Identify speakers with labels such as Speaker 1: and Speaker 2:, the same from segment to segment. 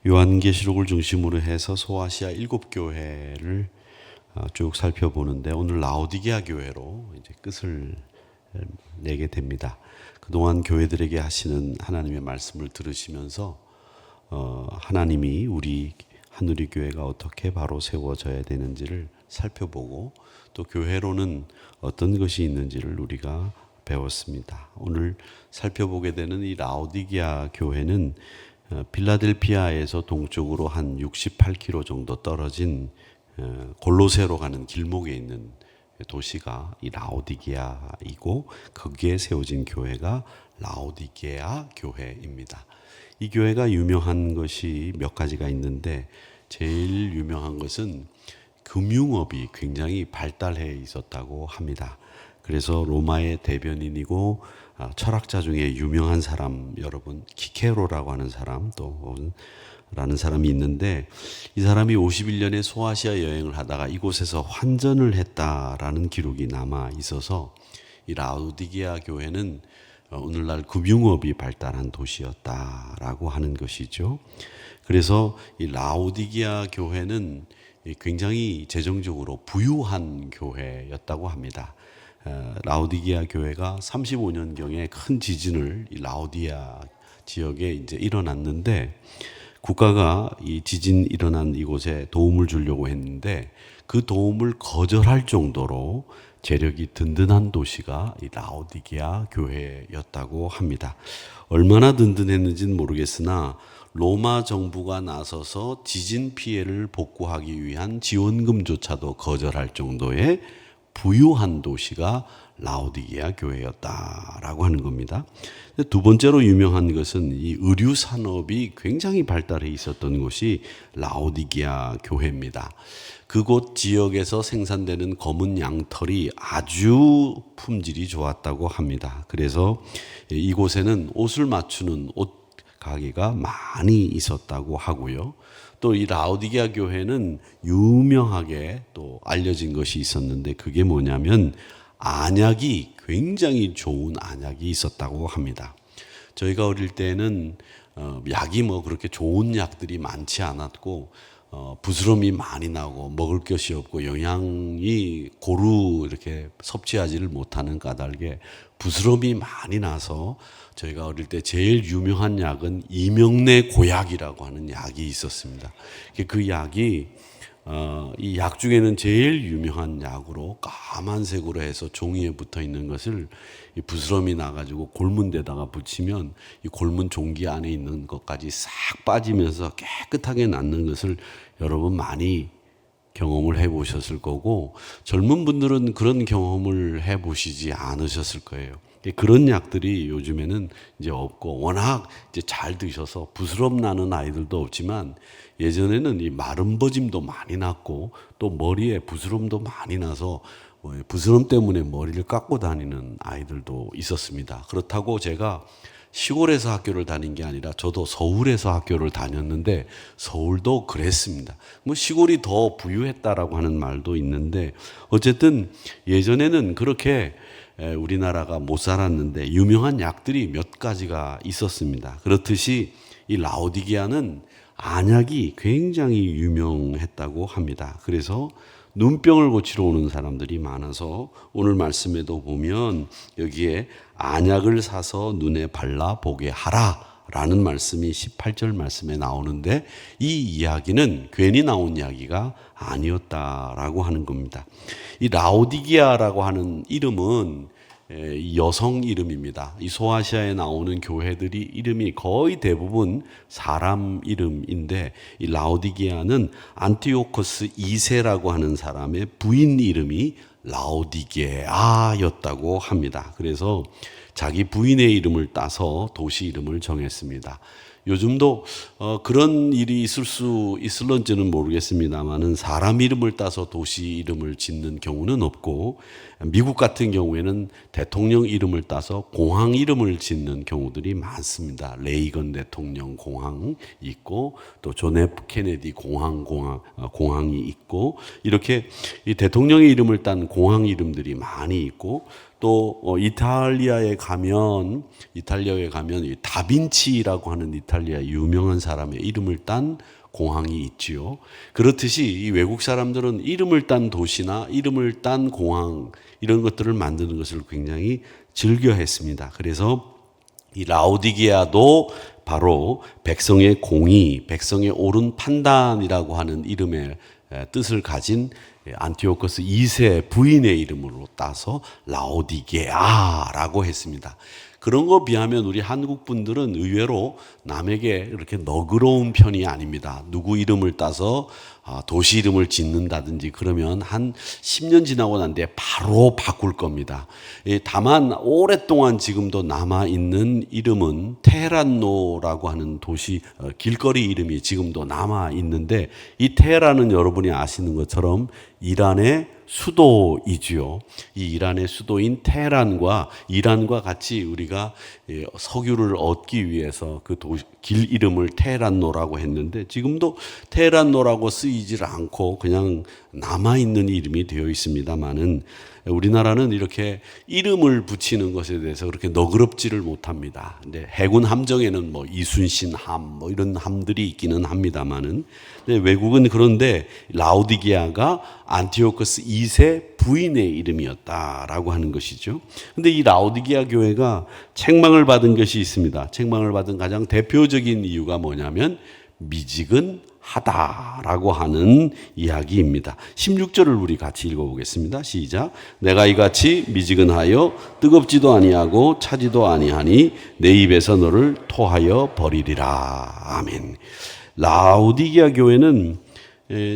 Speaker 1: 요한계시록을 중심으로 해서 소아시아 7교회를 쭉 살펴보는데 오늘 라오디게아 교회로 이제 끝을 내게 됩니다. 그동안 교회들에게 하시는 하나님의 말씀을 들으시면서 하나님이 우리 한우리 교회가 어떻게 바로 세워져야 되는지를 살펴보고 또 교회로는 어떤 것이 있는지를 우리가 배웠습니다. 오늘 살펴보게 되는 이 라오디게아 교회는 필라델피아에서 동쪽으로 한 68km 정도 떨어진 골로새로 가는 길목에 있는 도시가 이 라오디게아이고 거기에 세워진 교회가 라오디게아 교회입니다. 이 교회가 유명한 것이 몇 가지가 있는데 제일 유명한 것은 금융업이 굉장히 발달해 있었다고 합니다. 그래서 로마의 대변인이고 철학자 중에 유명한 사람, 여러분 키케로라고 하는 사람 또 라는 사람이 있는데 이 사람이 51년에 소아시아 여행을 하다가 이곳에서 환전을 했다라는 기록이 남아 있어서 이 라오디게아 교회는 오늘날 금융업이 발달한 도시였다라고 하는 것이죠. 그래서 이 라오디게아 교회는 굉장히 재정적으로 부유한 교회였다고 합니다. 라오디게아 교회가 35년경에 큰 지진을 이 라오디아 지역에 이제 일어났는데 국가가 이 지진 일어난 이곳에 도움을 주려고 했는데 그 도움을 거절할 정도로 재력이 든든한 도시가 이 라오디게아 교회였다고 합니다. 얼마나 든든했는지는 모르겠으나 로마 정부가 나서서 지진 피해를 복구하기 위한 지원금조차도 거절할 정도의 부유한 도시가 라오디게아 교회였다라고 하는 겁니다. 두 번째로 유명한 것은 이 의류 산업이 굉장히 발달해 있었던 곳이 라오디게아 교회입니다. 그곳 지역에서 생산되는 검은 양털이 아주 품질이 좋았다고 합니다. 그래서 이곳에는 옷을 맞추는 옷 가게가 많이 있었다고 하고요. 또 이 라오디게아 교회는 유명하게 또 알려진 것이 있었는데 그게 뭐냐면 안약이 굉장히 좋은 안약이 있었다고 합니다. 저희가 어릴 때는 약이 뭐 그렇게 좋은 약들이 많지 않았고 부스럼이 많이 나고 먹을 것이 없고 영양이 고루 이렇게 섭취하지를 못하는 까닭에 부스럼이 많이 나서 저희가 어릴 때 제일 유명한 약은 이명래 고약이라고 하는 약이 있었습니다. 그 약이 이 약 중에는 제일 유명한 약으로 까만색으로 해서 종이에 붙어 있는 것을 이 부스럼이 나가지고 골문 데다가 붙이면 이 골문 종기 안에 있는 것까지 싹 빠지면서 깨끗하게 낫는 것을 여러분 많이 경험을 해보셨을 거고 젊은 분들은 그런 경험을 해보시지 않으셨을 거예요. 그런 약들이 요즘에는 이제 없고 워낙 이제 잘 드셔서 부스럼 나는 아이들도 없지만 예전에는 이 마른 버짐도 많이 났고 또 머리에 부스럼도 많이 나서 부스럼 때문에 머리를 깎고 다니는 아이들도 있었습니다. 그렇다고 제가 시골에서 학교를 다닌 게 아니라 저도 서울에서 학교를 다녔는데 서울도 그랬습니다. 뭐 시골이 더 부유했다라고 하는 말도 있는데 어쨌든 예전에는 그렇게 우리나라가 못 살았는데 유명한 약들이 몇 가지가 있었습니다. 그렇듯이 이 라오디게아는 안약이 굉장히 유명했다고 합니다. 그래서 눈병을 고치러 오는 사람들이 많아서 오늘 말씀에도 보면 여기에 안약을 사서 눈에 발라 보게 하라 라는 말씀이 18절 말씀에 나오는데 이 이야기는 괜히 나온 이야기가 아니었다라고 하는 겁니다. 이 라오디게아라고 하는 이름은 여성 이름입니다. 이 소아시아에 나오는 교회들이 이름이 거의 대부분 사람 이름인데 이 라오디게아는 안티오코스 2세라고 하는 사람의 부인 이름이 라오디게아였다고 합니다. 그래서 자기 부인의 이름을 따서 도시 이름을 정했습니다. 요즘도 그런 일이 있을런지는 모르겠습니다만은 사람 이름을 따서 도시 이름을 짓는 경우는 없고 미국 같은 경우에는 대통령 이름을 따서 공항 이름을 짓는 경우들이 많습니다. 레이건 대통령 공항 있고 또 존 F 케네디 공항이 있고 이렇게 이 대통령의 이름을 딴 공항 이름들이 많이 있고 또 이탈리아에 가면 이 다빈치라고 하는 이탈리아 유명한 사람의 이름을 딴 공항이 있지요. 그렇듯이 이 외국 사람들은 이름을 딴 도시나 이름을 딴 공항 이런 것들을 만드는 것을 굉장히 즐겨했습니다. 그래서 이 라오디게아도 바로 백성의 공의, 백성의 옳은 판단이라고 하는 이름의 뜻을 가진 안티오코스 2세 부인의 이름으로 따서 라오디게아라고 했습니다. 그런 거 비하면 우리 한국 분들은 의외로 남에게 이렇게 너그러운 편이 아닙니다. 누구 이름을 따서 도시 이름을 짓는다든지 그러면 한 10년 지나고 난 뒤에 바로 바꿀 겁니다. 다만 오랫동안 지금도 남아있는 이름은 테헤란노라고 하는 도시 길거리 이름이 지금도 남아있는데 이 테헤란은 여러분이 아시는 것처럼 이란의 수도이지요. 이 이란의 수도인 테헤란과 이란과 같이 우리가 석유를 얻기 위해서 그 길 이름을 테헤란노라고 했는데 지금도 테헤란노라고 쓰이질 않고 그냥 남아있는 이름이 되어 있습니다만은 우리나라는 이렇게 이름을 붙이는 것에 대해서 그렇게 너그럽지를 못합니다. 근데 해군 함정에는 뭐 이순신 함, 뭐 이런 함들이 있기는 합니다만은 외국은 그런데 라오디게아가 안티오코스 2세 부인의 이름이었다라고 하는 것이죠. 근데 이 라오디게아 교회가 책망을 받은 것이 있습니다. 책망을 받은 가장 대표적인 이유가 뭐냐면 미지근하다라고 하는 이야기입니다. 16절을 우리 같이 읽어보겠습니다. 시작. 내가 이같이 미지근하여 뜨겁지도 아니하고 차지도 아니하니 내 입에서 너를 토하여 버리리라. 아멘. 라오디게아 교회는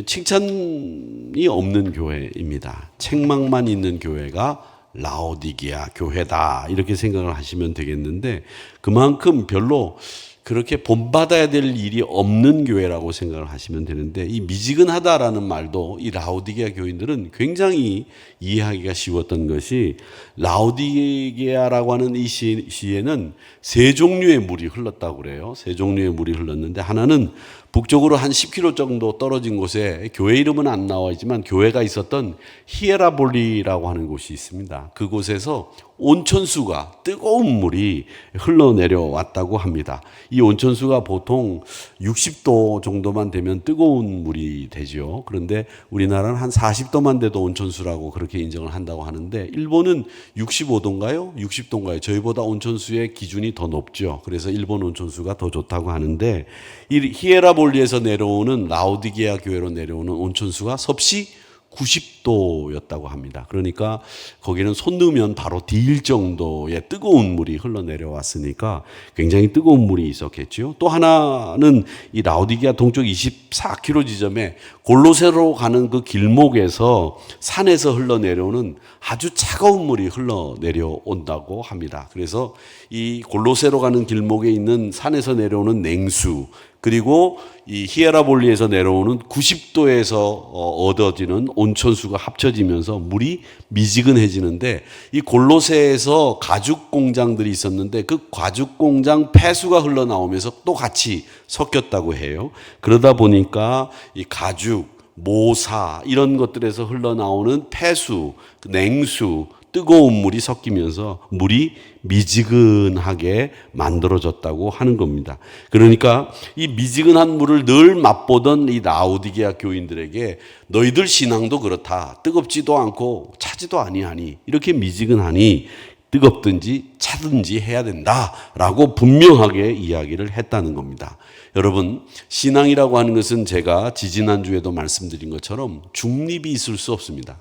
Speaker 1: 칭찬이 없는 교회입니다. 책망만 있는 교회가 라오디게아 교회다 이렇게 생각을 하시면 되겠는데 그만큼 별로 그렇게 본받아야 될 일이 없는 교회라고 생각을 하시면 되는데 이 미지근하다라는 말도 이 라오디게아 교인들은 굉장히 이해하기가 쉬웠던 것이 라오디게아라고 하는 이 시에는 세 종류의 물이 흘렀다고 그래요. 세 종류의 물이 흘렀는데 하나는 북쪽으로 한 10km 정도 떨어진 곳에 교회 이름은 안 나와 있지만 교회가 있었던 히에라볼리라고 하는 곳이 있습니다. 그곳에서 온천수가 뜨거운 물이 흘러내려왔다고 합니다. 이 온천수가 보통 60도 정도만 되면 뜨거운 물이 되죠. 그런데 우리나라는 한 40도만 돼도 온천수라고 그렇게 인정을 한다고 하는데 일본은 65도인가요? 60도인가요? 저희보다 온천수의 기준이 더 높죠. 그래서 일본 온천수가 더 좋다고 하는데 이 히에라볼리에서 내려오는 라오디게아 교회로 내려오는 온천수가 섭씨 90도였다고 합니다. 그러니까 거기는 손 넣으면 바로 디일 정도의 뜨거운 물이 흘러내려왔으니까 굉장히 뜨거운 물이 있었겠죠. 또 하나는 이 라오디게아 동쪽 24km 지점에 골로새로 가는 그 길목에서 산에서 흘러내려오는 아주 차가운 물이 흘러내려온다고 합니다. 그래서 이 골로새로 가는 길목에 있는 산에서 내려오는 냉수 그리고 이 히에라볼리에서 내려오는 90도에서 얻어지는 온천수가 합쳐지면서 물이 미지근해지는데 이 골로새에서 가죽 공장들이 있었는데 그 가죽 공장 폐수가 흘러나오면서 또 같이 섞였다고 해요. 그러다 보니까 이 가죽, 모사 이런 것들에서 흘러나오는 폐수, 냉수, 뜨거운 물이 섞이면서 물이 미지근하게 만들어졌다고 하는 겁니다. 그러니까 이 미지근한 물을 늘 맛보던 이 라오디게아 교인들에게 너희들 신앙도 그렇다. 뜨겁지도 않고 차지도 아니하니 이렇게 미지근하니 뜨겁든지 차든지 해야 된다라고 분명하게 이야기를 했다는 겁니다. 여러분, 신앙이라고 하는 것은 제가 지지난주에도 말씀드린 것처럼 중립이 있을 수 없습니다.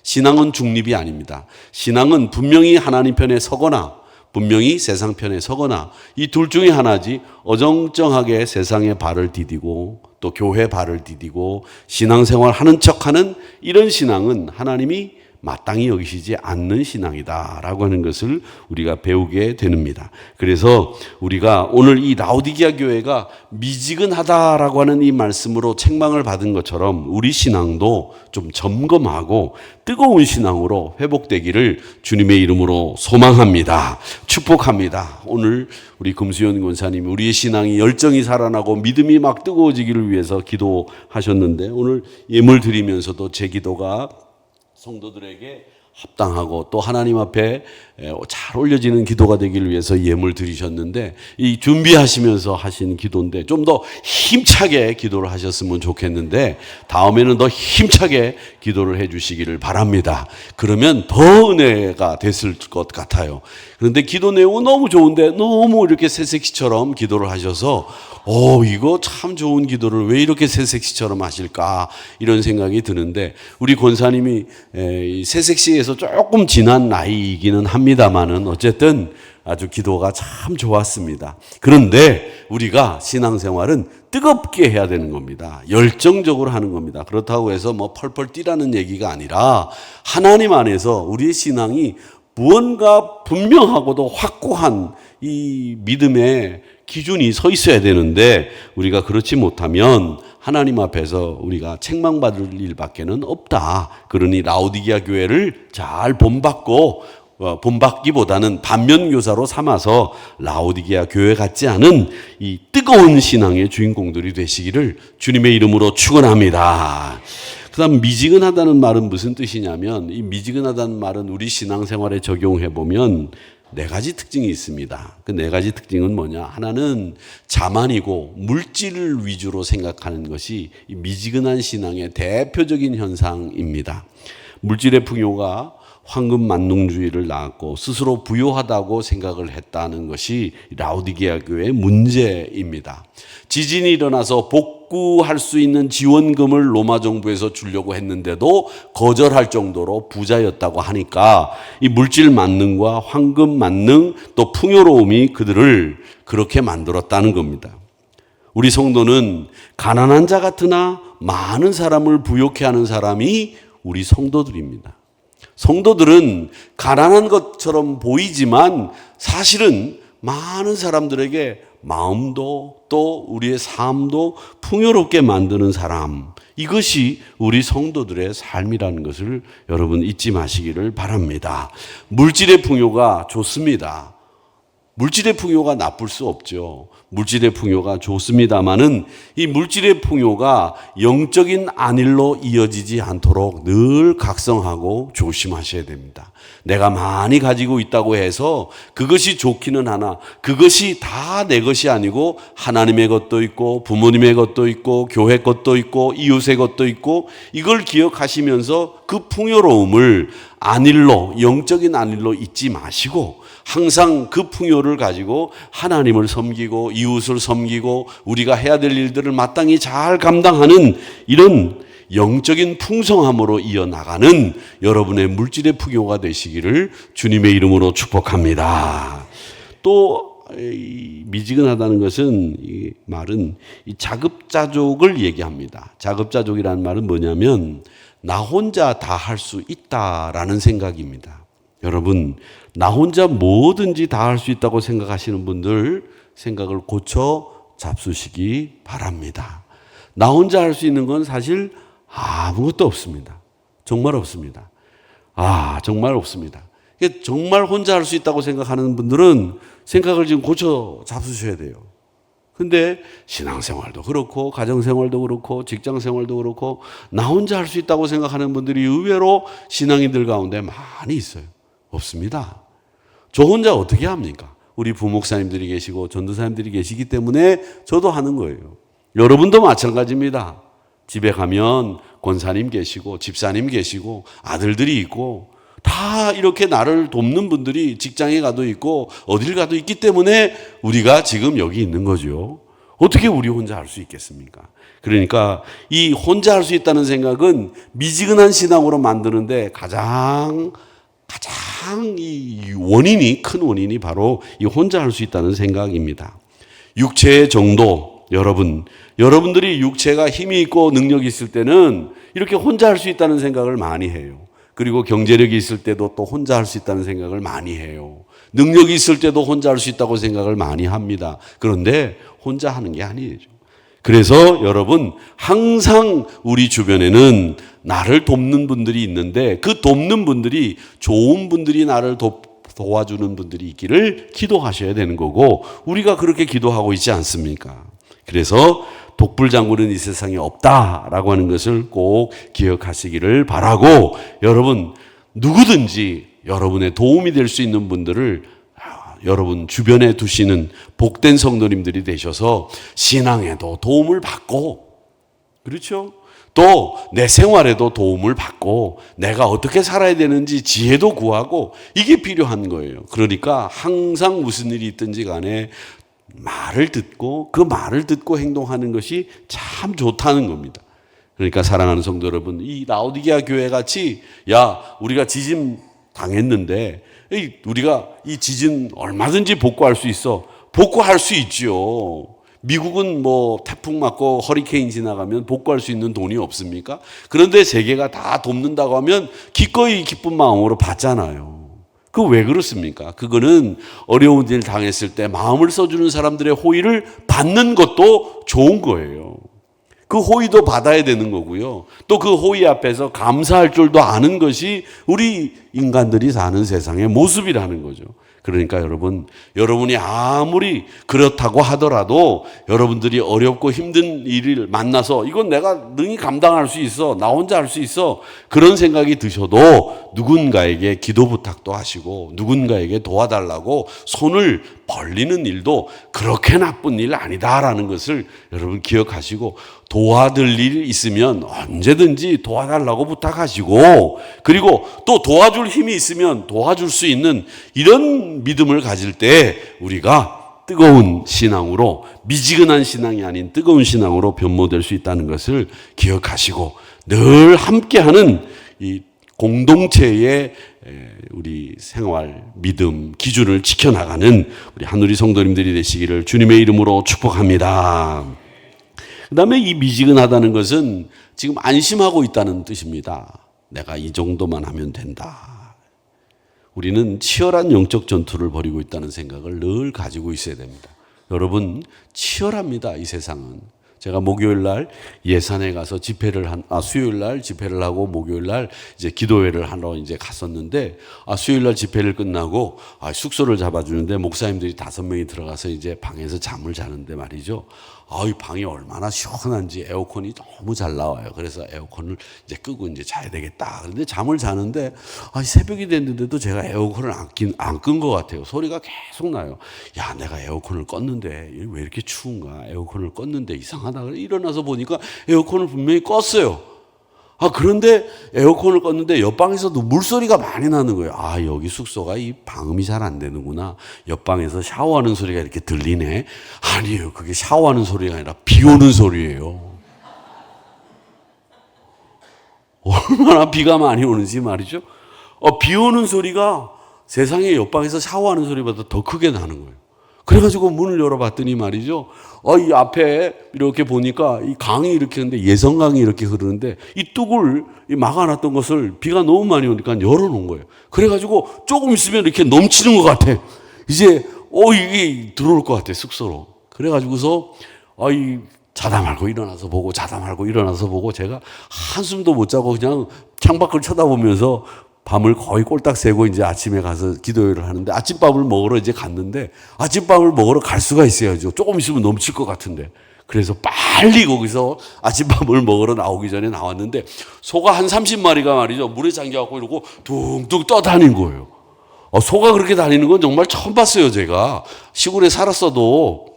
Speaker 1: 신앙은 중립이 아닙니다. 신앙은 분명히 하나님 편에 서거나 분명히 세상 편에 서거나 이 둘 중에 하나지 어정쩡하게 세상에 발을 디디고 또 교회 발을 디디고 신앙생활 하는 척하는 이런 신앙은 하나님이 마땅히 여기시지 않는 신앙이다라고 하는 것을 우리가 배우게 됩니다. 그래서 우리가 오늘 이 라오디게아 교회가 미지근하다라고 하는 이 말씀으로 책망을 받은 것처럼 우리 신앙도 좀 점검하고 뜨거운 신앙으로 회복되기를 주님의 이름으로 소망합니다. 축복합니다. 오늘 우리 금수연 권사님이 우리의 신앙이 열정이 살아나고 믿음이 막 뜨거워지기를 위해서 기도하셨는데 오늘 예물 드리면서도 제 기도가 성도들에게 합당하고 또 하나님 앞에 잘 올려지는 기도가 되기를 위해서 예물 드리셨는데 이 준비하시면서 하신 기도인데 좀 더 힘차게 기도를 하셨으면 좋겠는데 다음에는 더 힘차게 기도를 해 주시기를 바랍니다. 그러면 더 은혜가 됐을 것 같아요. 그런데 기도 내용은 너무 좋은데 너무 이렇게 새색시처럼 기도를 하셔서 이거 참 좋은 기도를 왜 이렇게 새색시처럼 하실까 이런 생각이 드는데 우리 권사님이 새색시에서 조금 지난 나이이기는 합니다만은 어쨌든 아주 기도가 참 좋았습니다. 그런데 우리가 신앙생활은 뜨겁게 해야 되는 겁니다. 열정적으로 하는 겁니다. 그렇다고 해서 뭐 펄펄 뛰라는 얘기가 아니라 하나님 안에서 우리의 신앙이 무언가 분명하고도 확고한 이 믿음의 기준이 서 있어야 되는데 우리가 그렇지 못하면 하나님 앞에서 우리가 책망받을 일밖에는 없다. 그러니 라오디게아 교회를 잘 본받기보다는 반면교사로 삼아서 라오디게아 교회 같지 않은 이 뜨거운 신앙의 주인공들이 되시기를 주님의 이름으로 축원합니다. 그다음 미지근하다는 말은 무슨 뜻이냐면 이 미지근하다는 말은 우리 신앙생활에 적용해 보면 네 가지 특징이 있습니다. 그 네 가지 특징은 뭐냐? 하나는 자만이고 물질을 위주로 생각하는 것이 이 미지근한 신앙의 대표적인 현상입니다. 물질의 풍요가 황금 만능주의를 낳았고 스스로 부유하다고 생각을 했다는 것이 라오디게아 교회의 문제입니다. 지진이 일어나서 복구할 수 있는 지원금을 로마 정부에서 주려고 했는데도 거절할 정도로 부자였다고 하니까 이 물질 만능과 황금 만능 또 풍요로움이 그들을 그렇게 만들었다는 겁니다. 우리 성도는 가난한 자 같으나 많은 사람을 부욕해 하는 사람이 우리 성도들입니다. 성도들은 가난한 것처럼 보이지만 사실은 많은 사람들에게 마음도 또 우리의 삶도 풍요롭게 만드는 사람, 이것이 우리 성도들의 삶이라는 것을 여러분 잊지 마시기를 바랍니다. 물질의 풍요가 좋습니다. 물질의 풍요가 나쁠 수 없죠. 물질의 풍요가 좋습니다만은 이 물질의 풍요가 영적인 안일로 이어지지 않도록 늘 각성하고 조심하셔야 됩니다. 내가 많이 가지고 있다고 해서 그것이 좋기는 하나 그것이 다 내 것이 아니고 하나님의 것도 있고 부모님의 것도 있고 교회 것도 있고 이웃의 것도 있고 이걸 기억하시면서 그 풍요로움을 안일로 영적인 안일로 잊지 마시고 항상 그 풍요를 가지고 하나님을 섬기고 이웃을 섬기고 우리가 해야 될 일들을 마땅히 잘 감당하는 이런 영적인 풍성함으로 이어나가는 여러분의 물질의 풍요가 되시기를 주님의 이름으로 축복합니다. 또 미지근하다는 것은 이 말은 이 자급자족을 얘기합니다. 자급자족이라는 말은 뭐냐면 나 혼자 다 할 수 있다라는 생각입니다. 여러분, 나 혼자 뭐든지 다 할 수 있다고 생각하시는 분들 생각을 고쳐 잡수시기 바랍니다. 나 혼자 할 수 있는 건 사실 아무것도 없습니다. 정말 없습니다. 정말 없습니다. 정말 혼자 할 수 있다고 생각하는 분들은 생각을 지금 고쳐 잡수셔야 돼요. 근데 신앙생활도 그렇고 가정생활도 그렇고 직장생활도 그렇고 나 혼자 할 수 있다고 생각하는 분들이 의외로 신앙인들 가운데 많이 있어요. 없습니다. 저 혼자 어떻게 합니까? 우리 부목사님들이 계시고 전도사님들이 계시기 때문에 저도 하는 거예요. 여러분도 마찬가지입니다. 집에 가면 권사님 계시고 집사님 계시고 아들들이 있고 다 이렇게 나를 돕는 분들이 직장에 가도 있고 어딜 가도 있기 때문에 우리가 지금 여기 있는 거죠. 어떻게 우리 혼자 할 수 있겠습니까? 그러니까 이 혼자 할 수 있다는 생각은 미지근한 신앙으로 만드는데 가장 이 원인이 큰 원인이 바로 이 혼자 할 수 있다는 생각입니다. 육체의 정도, 여러분들이 육체가 힘이 있고 능력이 있을 때는 이렇게 혼자 할 수 있다는 생각을 많이 해요. 그리고 경제력이 있을 때도 또 혼자 할 수 있다는 생각을 많이 해요. 능력이 있을 때도 혼자 할 수 있다고 생각을 많이 합니다. 그런데 혼자 하는 게 아니에요. 그래서 여러분 항상 우리 주변에는 나를 돕는 분들이 있는데 그 돕는 분들이 좋은 분들이 나를 도와주는 분들이 있기를 기도하셔야 되는 거고 우리가 그렇게 기도하고 있지 않습니까? 그래서 독불장군은 이 세상에 없다라고 하는 것을 꼭 기억하시기를 바라고 여러분 누구든지 여러분의 도움이 될 수 있는 분들을 여러분 주변에 두시는 복된 성도님들이 되셔서 신앙에도 도움을 받고, 그렇죠? 또 내 생활에도 도움을 받고 내가 어떻게 살아야 되는지 지혜도 구하고, 이게 필요한 거예요. 그러니까 항상 무슨 일이 있든지 간에 말을 듣고 그 말을 듣고 행동하는 것이 참 좋다는 겁니다. 그러니까 사랑하는 성도 여러분, 이 라오디게아 교회 같이 우리가 지진 당했는데 우리가 이 지진 얼마든지 복구할 수 있어. 복구할 수 있죠. 미국은 뭐 태풍 맞고 허리케인 지나가면 복구할 수 있는 돈이 없습니까? 그런데 세계가 다 돕는다고 하면 기꺼이 기쁜 마음으로 받잖아요. 그 왜 그렇습니까? 그거는 어려운 일 당했을 때 마음을 써주는 사람들의 호의를 받는 것도 좋은 거예요. 그 호의도 받아야 되는 거고요. 또 그 호의 앞에서 감사할 줄도 아는 것이 우리 인간들이 사는 세상의 모습이라는 거죠. 그러니까 여러분이 아무리 그렇다고 하더라도 여러분들이 어렵고 힘든 일을 만나서 이건 내가 능히 감당할 수 있어, 나 혼자 할 수 있어, 그런 생각이 드셔도 누군가에게 기도 부탁도 하시고 누군가에게 도와달라고 손을 벌리는 일도 그렇게 나쁜 일 아니다라는 것을 여러분 기억하시고, 도와줄 일 있으면 언제든지 도와달라고 부탁하시고, 그리고 또 도와줄 힘이 있으면 도와줄 수 있는 이런 믿음을 가질 때 우리가 뜨거운 신앙으로, 미지근한 신앙이 아닌 뜨거운 신앙으로 변모될 수 있다는 것을 기억하시고, 늘 함께하는 이 공동체의 우리 생활, 믿음, 기준을 지켜나가는 우리 한우리 성도님들이 되시기를 주님의 이름으로 축복합니다. 그 다음에 이 미지근하다는 것은 지금 안심하고 있다는 뜻입니다. 내가 이 정도만 하면 된다. 우리는 치열한 영적 전투를 벌이고 있다는 생각을 늘 가지고 있어야 됩니다. 여러분, 치열합니다, 이 세상은. 제가 목요일 날 예산에 가서 수요일 날 집회를 하고 목요일 날 이제 기도회를 하러 이제 갔었는데, 수요일 날 집회를 끝나고 숙소를 잡아주는데 목사님들이 5명이 들어가서 이제 방에서 잠을 자는데 말이죠. 이 방이 얼마나 시원한지 에어컨이 너무 잘 나와요. 그래서 에어컨을 이제 끄고 이제 자야 되겠다. 그런데 잠을 자는데 새벽이 됐는데도 제가 에어컨을 안 끈 것 같아요. 소리가 계속 나요. 내가 에어컨을 껐는데 왜 이렇게 추운가? 에어컨을 껐는데 이상하다. 일어나서 보니까 에어컨을 분명히 껐어요. 그런데 에어컨을 껐는데 옆방에서도 물소리가 많이 나는 거예요. 여기 숙소가 이 방음이 잘 안 되는구나. 옆방에서 샤워하는 소리가 이렇게 들리네. 아니에요. 그게 샤워하는 소리가 아니라 비 오는 소리예요. 얼마나 비가 많이 오는지 말이죠. 비 오는 소리가 세상에 옆방에서 샤워하는 소리보다 더 크게 나는 거예요. 그래가지고 문을 열어봤더니 말이죠. 이 앞에 이렇게 보니까 이 강이 이렇게 있는데, 예성강이 이렇게 흐르는데 이 뚝을 막아놨던 것을 비가 너무 많이 오니까 열어놓은 거예요. 그래가지고 조금 있으면 이렇게 넘치는 것 같아. 이제 이게 들어올 것 같아, 숙소로. 그래가지고서 자다 말고 일어나서 보고 자다 말고 일어나서 보고, 제가 한숨도 못 자고 그냥 창밖을 쳐다보면서 밤을 거의 꼴딱 새고 이제 아침에 가서 기도회를 하는데, 아침밥을 먹으러 이제 갔는데 아침밥을 먹으러 갈 수가 있어야죠. 조금 있으면 넘칠 것 같은데. 그래서 빨리 거기서 아침밥을 먹으러 나오기 전에 나왔는데, 소가 한 30마리가 말이죠, 물에 잠겨갖고 이러고 둥둥 떠다닌 거예요. 소가 그렇게 다니는 건 정말 처음 봤어요. 제가 시골에 살았어도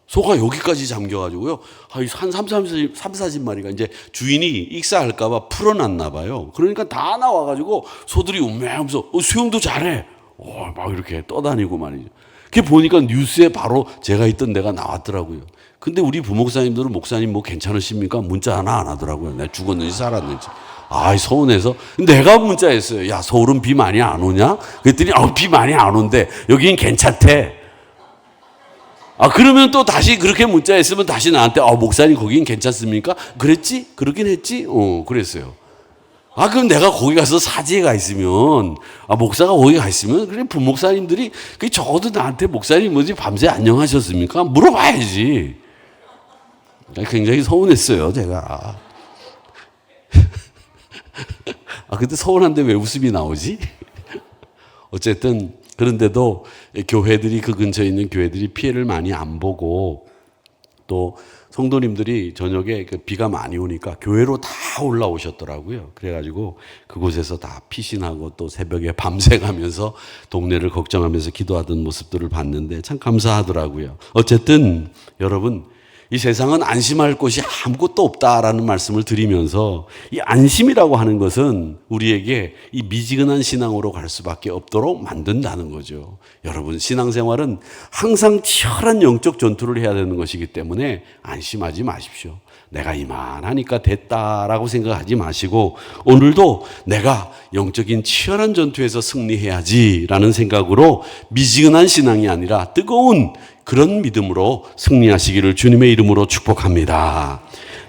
Speaker 1: 소가 여기까지 잠겨가지고요. 한 40마리가 이제 주인이 익사할까봐 풀어놨나 봐요. 그러니까 다 나와가지고 소들이 움매하면서 수영도 잘해. 막 이렇게 떠다니고 말이죠. 그게 보니까 뉴스에 바로 제가 있던 데가 나왔더라고요. 근데 우리 부목사님들은 목사님 뭐 괜찮으십니까? 문자 하나 안 하더라고요. 내가 죽었는지 살았는지. 서운해서 내가 문자했어요. 서울은 비 많이 안 오냐? 그랬더니 비 많이 안 온대. 여긴 괜찮대. 그러면 또 다시 그렇게 문자했으면 다시 나한테 목사님 거긴 괜찮습니까? 그랬지? 그러긴 했지? 그랬어요. 그럼 내가 거기 가서 사지에 가 있으면, 목사가 거기 가 있으면, 그래, 부목사님들이, 적어도 나한테 목사님 뭐지, 밤새 안녕하셨습니까? 물어봐야지. 굉장히 서운했어요, 제가. 근데 서운한데 왜 웃음이 나오지? 어쨌든, 그런데도 교회들이, 그 근처에 있는 교회들이 피해를 많이 안 보고 또 성도님들이 저녁에 그 비가 많이 오니까 교회로 다 올라오셨더라고요. 그래가지고 그곳에서 다 피신하고 또 새벽에 밤새가면서 동네를 걱정하면서 기도하던 모습들을 봤는데 참 감사하더라고요. 어쨌든 여러분, 이 세상은 안심할 곳이 아무것도 없다라는 말씀을 드리면서 이 안심이라고 하는 것은 우리에게 이 미지근한 신앙으로 갈 수밖에 없도록 만든다는 거죠. 여러분, 신앙생활은 항상 치열한 영적 전투를 해야 되는 것이기 때문에 안심하지 마십시오. 내가 이만하니까 됐다라고 생각하지 마시고 오늘도 내가 영적인 치열한 전투에서 승리해야지라는 생각으로 미지근한 신앙이 아니라 뜨거운 그런 믿음으로 승리하시기를 주님의 이름으로 축복합니다.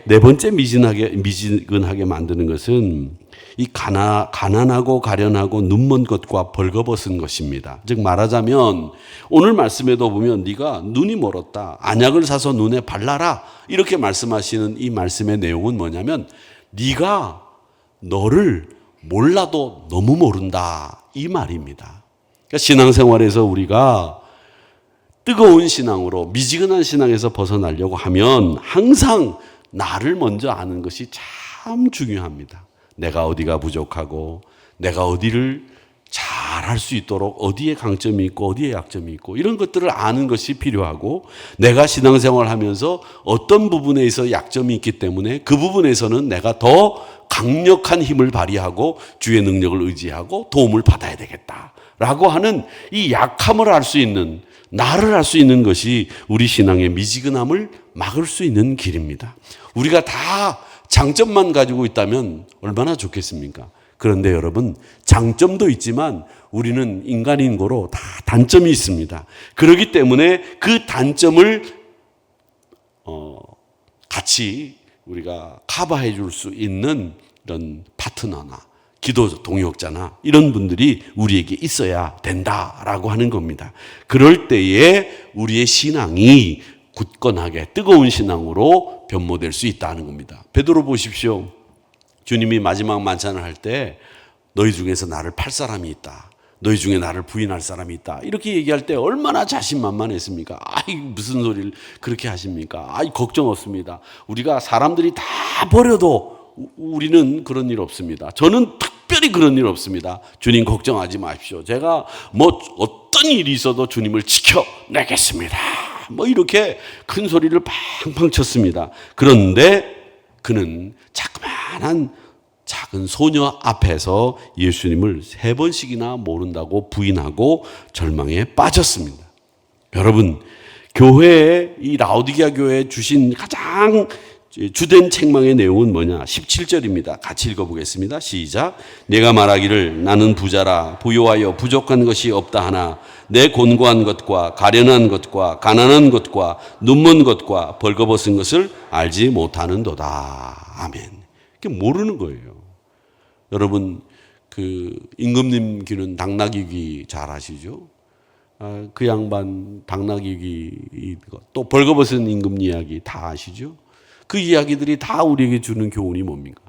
Speaker 1: 네 번째 미지근하게 만드는 것은 이 가난하고 가련하고 눈먼 것과 벌거벗은 것입니다. 즉 말하자면 오늘 말씀에도 보면 네가 눈이 멀었다. 안약을 사서 눈에 발라라. 이렇게 말씀하시는 이 말씀의 내용은 뭐냐면 네가 너를 몰라도 너무 모른다. 이 말입니다. 그러니까 신앙생활에서 우리가 뜨거운 신앙으로 미지근한 신앙에서 벗어나려고 하면 항상 나를 먼저 아는 것이 참 중요합니다. 내가 어디가 부족하고 내가 어디를 잘할 수 있도록 어디에 강점이 있고 어디에 약점이 있고 이런 것들을 아는 것이 필요하고 내가 신앙생활을 하면서 어떤 부분에 있어 약점이 있기 때문에 그 부분에서는 내가 더 강력한 힘을 발휘하고 주의 능력을 의지하고 도움을 받아야 되겠다라고 하는 이 약함을 알 수 있는 나를 알 수 있는 것이 우리 신앙의 미지근함을 막을 수 있는 길입니다. 우리가 다 장점만 가지고 있다면 얼마나 좋겠습니까? 그런데 여러분, 장점도 있지만 우리는 인간인 거로 다 단점이 있습니다. 그렇기 때문에 그 단점을 같이 우리가 커버해 줄 수 있는 이런 파트너나 기도 동역자나 이런 분들이 우리에게 있어야 된다라고 하는 겁니다. 그럴 때에 우리의 신앙이 굳건하게 뜨거운 신앙으로 변모될 수 있다는 겁니다. 베드로 보십시오. 주님이 마지막 만찬을 할 때 너희 중에서 나를 팔 사람이 있다. 너희 중에 나를 부인할 사람이 있다. 이렇게 얘기할 때 얼마나 자신만만했습니까? 아이 무슨 소리를 그렇게 하십니까? 아이 걱정 없습니다. 우리가 사람들이 다 버려도 우리는 그런 일 없습니다. 저는 특별히 그런 일 없습니다. 주님 걱정하지 마십시오. 제가 뭐 어떤 일이 있어도 주님을 지켜내겠습니다. 뭐 이렇게 큰 소리를 팡팡 쳤습니다. 그런데 그는 자그마한 작은 소녀 앞에서 예수님을 3번씩이나 모른다고 부인하고 절망에 빠졌습니다. 여러분, 교회에 이 라오디게아 교회에 주신 가장 주된 책망의 내용은 뭐냐? 17절입니다. 같이 읽어보겠습니다. 시작. 내가 말하기를 나는 부자라 부요하여 부족한 것이 없다 하나 내 곤고한 것과 가련한 것과 가난한 것과 눈먼 것과 벌거벗은 것을 알지 못하는도다. 아멘. 그게 모르는 거예요. 여러분, 그 임금님 귀는 당나귀 귀 잘 아시죠? 그 양반 당나귀 귀 또 벌거벗은 임금 이야기 다 아시죠? 그 이야기들이 다 우리에게 주는 교훈이 뭡니까?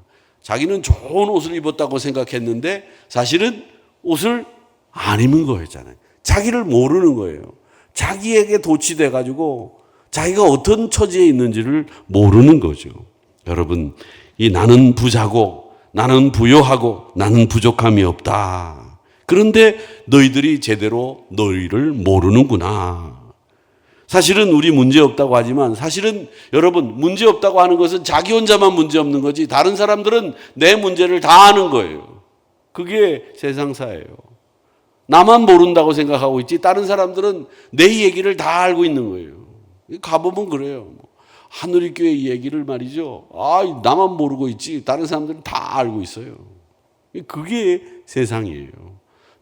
Speaker 1: 자기는 좋은 옷을 입었다고 생각했는데 사실은 옷을 안 입은 거였잖아요. 자기를 모르는 거예요. 자기에게 도취돼 가지고 자기가 어떤 처지에 있는지를 모르는 거죠. 여러분, 이 나는 부자고 나는 부요하고 나는 부족함이 없다. 그런데 너희들이 제대로 너희를 모르는구나. 사실은 우리 문제 없다고 하지만 사실은 여러분 문제 없다고 하는 것은 자기 혼자만 문제 없는 거지 다른 사람들은 내 문제를 다 아는 거예요. 그게 세상사예요. 나만 모른다고 생각하고 있지 다른 사람들은 내 얘기를 다 알고 있는 거예요. 가보면 그래요. 하늘교회 얘기를 말이죠. 나만 모르고 있지 다른 사람들은 다 알고 있어요. 그게 세상이에요.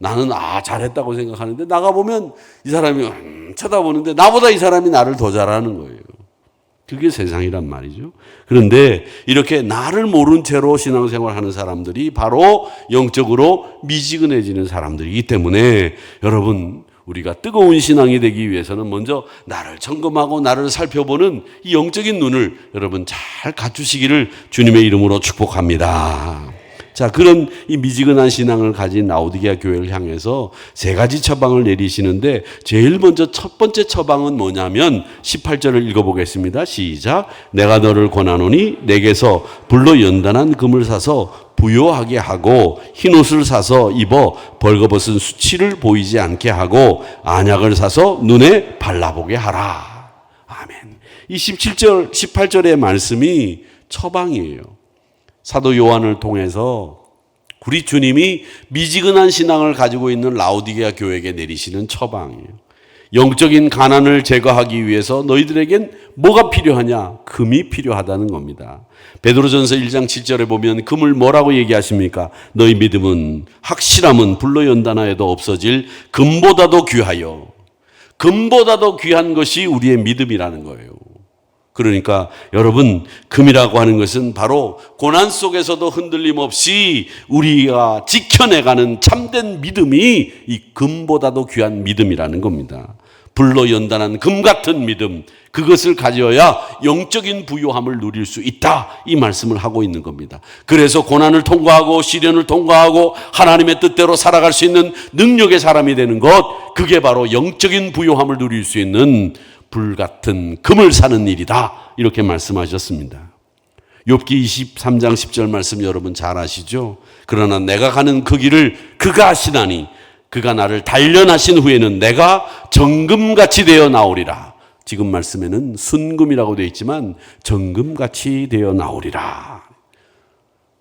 Speaker 1: 나는 잘했다고 생각하는데 나가보면 이 사람이 쳐다보는데 나보다 이 사람이 나를 더 잘하는 거예요. 그게 세상이란 말이죠. 그런데 이렇게 나를 모른 채로 신앙생활하는 사람들이 바로 영적으로 미지근해지는 사람들이기 때문에 여러분 우리가 뜨거운 신앙이 되기 위해서는 먼저 나를 점검하고 나를 살펴보는 이 영적인 눈을 여러분 잘 갖추시기를 주님의 이름으로 축복합니다. 자, 그런 이 미지근한 신앙을 가진 라오디게아 교회를 향해서 세 가지 처방을 내리시는데 제일 먼저 첫 번째 처방은 뭐냐면 18절을 읽어보겠습니다. 시작. 내가 너를 권하노니 내게서 불로 연단한 금을 사서 부요하게 하고 흰옷을 사서 입어 벌거벗은 수치를 보이지 않게 하고 안약을 사서 눈에 발라보게 하라. 아멘. 이 17절, 18절의 말씀이 처방이에요. 사도 요한을 통해서 우리 주님이 미지근한 신앙을 가지고 있는 라오디게아 교회에게 내리시는 처방이에요. 영적인 가난을 제거하기 위해서 너희들에겐 뭐가 필요하냐? 금이 필요하다는 겁니다. 베드로전서 1장 7절에 보면 금을 뭐라고 얘기하십니까? 너희 믿음은 확실함은 불로 연단하여도 없어질 금보다도 귀하여. 금보다도 귀한 것이 우리의 믿음이라는 거예요. 그러니까 여러분, 금이라고 하는 것은 바로 고난 속에서도 흔들림 없이 우리가 지켜내가는 참된 믿음이 이 금보다도 귀한 믿음이라는 겁니다. 불로 연단한 금 같은 믿음, 그것을 가져야 영적인 부요함을 누릴 수 있다, 이 말씀을 하고 있는 겁니다. 그래서 고난을 통과하고 시련을 통과하고 하나님의 뜻대로 살아갈 수 있는 능력의 사람이 되는 것, 그게 바로 영적인 부요함을 누릴 수 있는 불같은 금을 사는 일이다, 이렇게 말씀하셨습니다. 욥기 23장 10절 말씀 여러분 잘 아시죠? 그러나 내가 가는 그 길을 그가 아시나니 그가 나를 단련하신 후에는 내가 정금같이 되어 나오리라. 지금 말씀에는 순금이라고 되어 있지만 정금같이 되어 나오리라.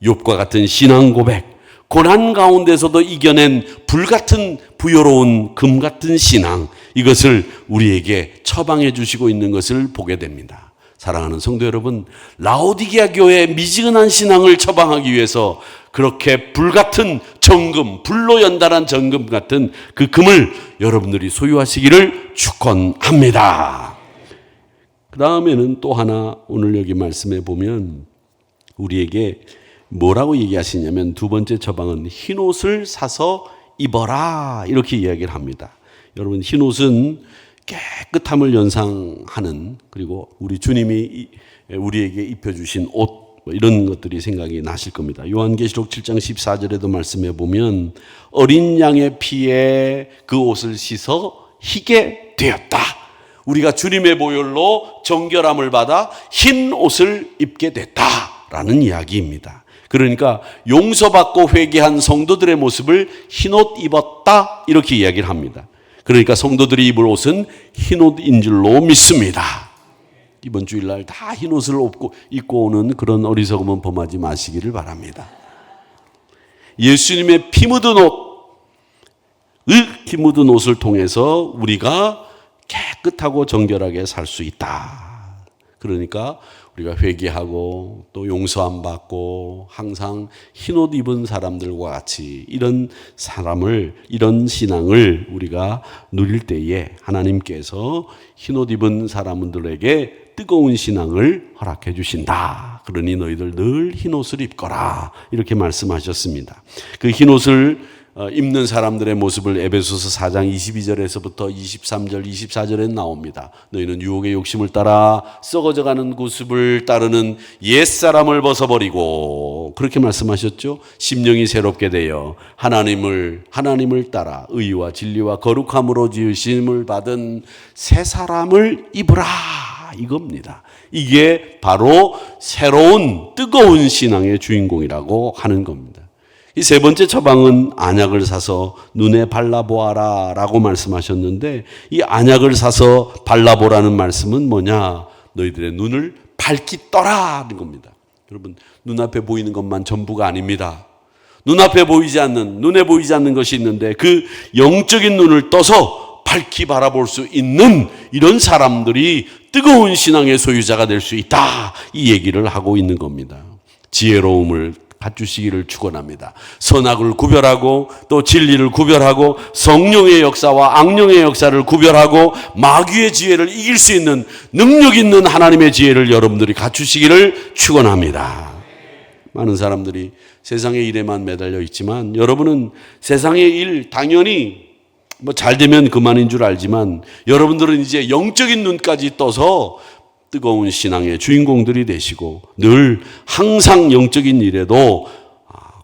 Speaker 1: 욥과 같은 신앙 고백, 고난 가운데서도 이겨낸 불같은 부요로운 금 같은 신앙, 이것을 우리에게 처방해 주시고 있는 것을 보게 됩니다. 사랑하는 성도 여러분, 라오디게아 교회의 미지근한 신앙을 처방하기 위해서 그렇게 불같은 정금, 불로 연단한 정금 같은 그 금을 여러분들이 소유하시기를 축원합니다. 그 다음에는 또 하나, 오늘 여기 말씀해 보면 우리에게 뭐라고 얘기하시냐면 두 번째 처방은 흰옷을 사서 입어라, 이렇게 이야기를 합니다. 여러분, 흰옷은 깨끗함을 연상하는, 그리고 우리 주님이 우리에게 입혀주신 옷, 이런 것들이 생각이 나실 겁니다. 요한계시록 7장 14절에도 말씀해 보면 어린 양의 피에 그 옷을 씻어 희게 되었다. 우리가 주님의 보혈로 정결함을 받아 흰 옷을 입게 됐다라는 이야기입니다. 그러니까 용서받고 회개한 성도들의 모습을 흰옷 입었다, 이렇게 이야기를 합니다. 그러니까 성도들이 입을 옷은 흰옷인 줄로 믿습니다. 이번 주일날 다 흰옷을 입고 오는 그런 어리석음은 범하지 마시기를 바랍니다. 예수님의 피 묻은 옷, 피 묻은 옷을 통해서 우리가 깨끗하고 정결하게 살 수 있다. 그러니까 우리가 회개하고 또 용서함 받고 항상 흰옷 입은 사람들과 같이 이런 사람을, 이런 신앙을 우리가 누릴 때에 하나님께서 흰옷 입은 사람들에게 뜨거운 신앙을 허락해 주신다. 그러니 너희들 늘 흰옷을 입거라, 이렇게 말씀하셨습니다. 그 흰옷을 입는 사람들의 모습을 에베소서 4장 22절에서부터 23절, 24절에 나옵니다. 너희는 유혹의 욕심을 따라 썩어져가는 모습을 따르는 옛사람을 벗어버리고, 그렇게 말씀하셨죠. 심령이 새롭게 되어 하나님을 따라 의와 진리와 거룩함으로 지으심을 받은 새 사람을 입으라, 이겁니다. 이게 바로 새로운 뜨거운 신앙의 주인공이라고 하는 겁니다. 이 세 번째 처방은 안약을 사서 눈에 발라보아라 라고 말씀하셨는데, 이 안약을 사서 발라보라는 말씀은 뭐냐? 너희들의 눈을 밝히 떠라는 겁니다. 여러분, 눈앞에 보이는 것만 전부가 아닙니다. 눈앞에 보이지 않는, 눈에 보이지 않는 것이 있는데 그 영적인 눈을 떠서 밝히 바라볼 수 있는 이런 사람들이 뜨거운 신앙의 소유자가 될 수 있다, 이 얘기를 하고 있는 겁니다. 지혜로움을 갖추시기를 축원합니다. 선악을 구별하고 또 진리를 구별하고 성령의 역사와 악령의 역사를 구별하고 마귀의 지혜를 이길 수 있는 능력 있는 하나님의 지혜를 여러분들이 갖추시기를 축원합니다. 많은 사람들이 세상의 일에만 매달려 있지만 여러분은 세상의 일 당연히 잘 되면 그만인 줄 알지만 여러분들은 이제 영적인 눈까지 떠서 뜨거운 신앙의 주인공들이 되시고 늘 항상 영적인 일에도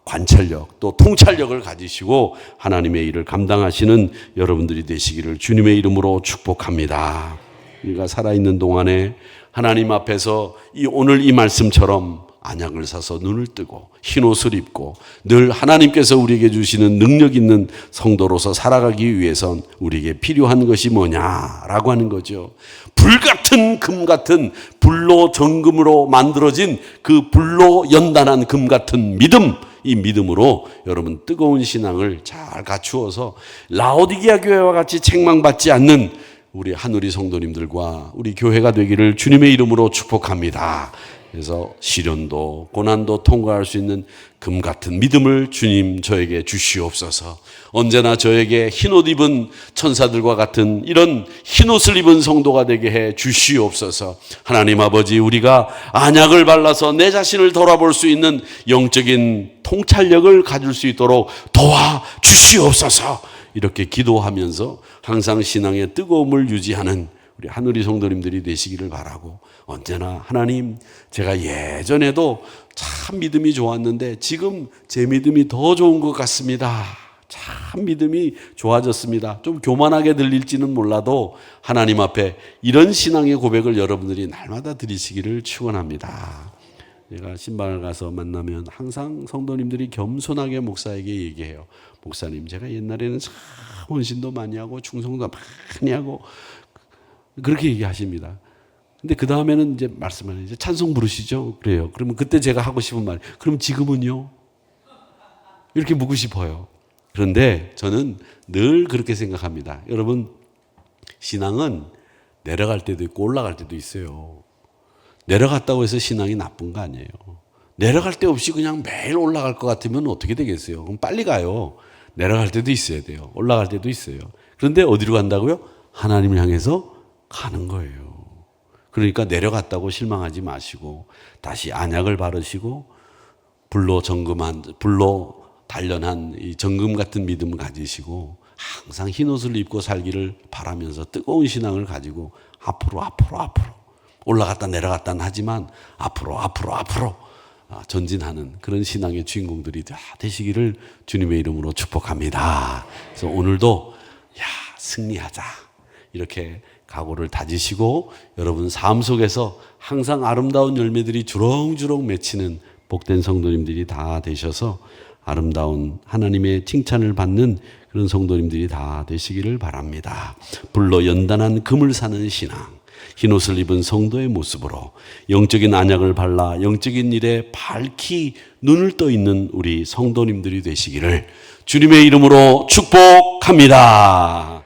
Speaker 1: 관찰력 또 통찰력을 가지시고 하나님의 일을 감당하시는 여러분들이 되시기를 주님의 이름으로 축복합니다. 우리가 살아있는 동안에 하나님 앞에서 오늘 이 말씀처럼 안약을 사서 눈을 뜨고 흰옷을 입고 늘 하나님께서 우리에게 주시는 능력 있는 성도로서 살아가기 위해선 우리에게 필요한 것이 뭐냐라고 하는 거죠. 불같은 금 같은 불로 정금으로 만들어진 그 불로 연단한 금 같은 믿음, 이 믿음으로 여러분 뜨거운 신앙을 잘 갖추어서 라오디게아 교회와 같이 책망받지 않는 우리 하누리 성도님들과 우리 교회가 되기를 주님의 이름으로 축복합니다. 그래서 시련도 고난도 통과할 수 있는 금 같은 믿음을 주님 저에게 주시옵소서. 언제나 저에게 흰옷 입은 천사들과 같은 이런 흰옷을 입은 성도가 되게 해 주시옵소서. 하나님 아버지, 우리가 안약을 발라서 내 자신을 돌아볼 수 있는 영적인 통찰력을 가질 수 있도록 도와 주시옵소서. 이렇게 기도하면서 항상 신앙의 뜨거움을 유지하는 우리 하늘이 성도님들이 되시기를 바라고, 언제나 하나님, 제가 예전에도 참 믿음이 좋았는데 지금 제 믿음이 더 좋은 것 같습니다. 참 믿음이 좋아졌습니다. 좀 교만하게 들릴지는 몰라도 하나님 앞에 이런 신앙의 고백을 여러분들이 날마다 드리시기를 축원합니다. 제가 신방을 가서 만나면 항상 성도님들이 겸손하게 목사에게 얘기해요. 목사님, 제가 옛날에는 참 헌신도 많이 하고 충성도 많이 하고 그렇게 얘기하십니다. 근데 그 다음에는 이제 말씀하는 이제 찬송 부르시죠? 그래요. 그러면 그때 제가 하고 싶은 말, 그럼 지금은요? 이렇게 묻고 싶어요. 그런데 저는 늘 그렇게 생각합니다. 여러분, 신앙은 내려갈 때도 있고 올라갈 때도 있어요. 내려갔다고 해서 신앙이 나쁜 거 아니에요. 내려갈 데 없이 그냥 매일 올라갈 것 같으면 어떻게 되겠어요? 그럼 빨리 가요. 내려갈 때도 있어야 돼요. 올라갈 때도 있어요. 그런데 어디로 간다고요? 하나님을 향해서 가는 거예요. 그러니까 내려갔다고 실망하지 마시고 다시 안약을 바르시고 불로 단련한 이 정금 같은 믿음을 가지시고 항상 흰 옷을 입고 살기를 바라면서 뜨거운 신앙을 가지고 앞으로 올라갔다 내려갔다 하지만 앞으로 전진하는 그런 신앙의 주인공들이 다 되시기를 주님의 이름으로 축복합니다. 그래서 오늘도 승리하자 이렇게 각오를 다지시고 여러분 삶 속에서 항상 아름다운 열매들이 주렁주렁 맺히는 복된 성도님들이 다 되셔서 아름다운 하나님의 칭찬을 받는 그런 성도님들이 다 되시기를 바랍니다. 불로 연단한 금을 사는 신앙, 흰옷을 입은 성도의 모습으로 영적인 안약을 발라 영적인 일에 밝히 눈을 떠 있는 우리 성도님들이 되시기를 주님의 이름으로 축복합니다.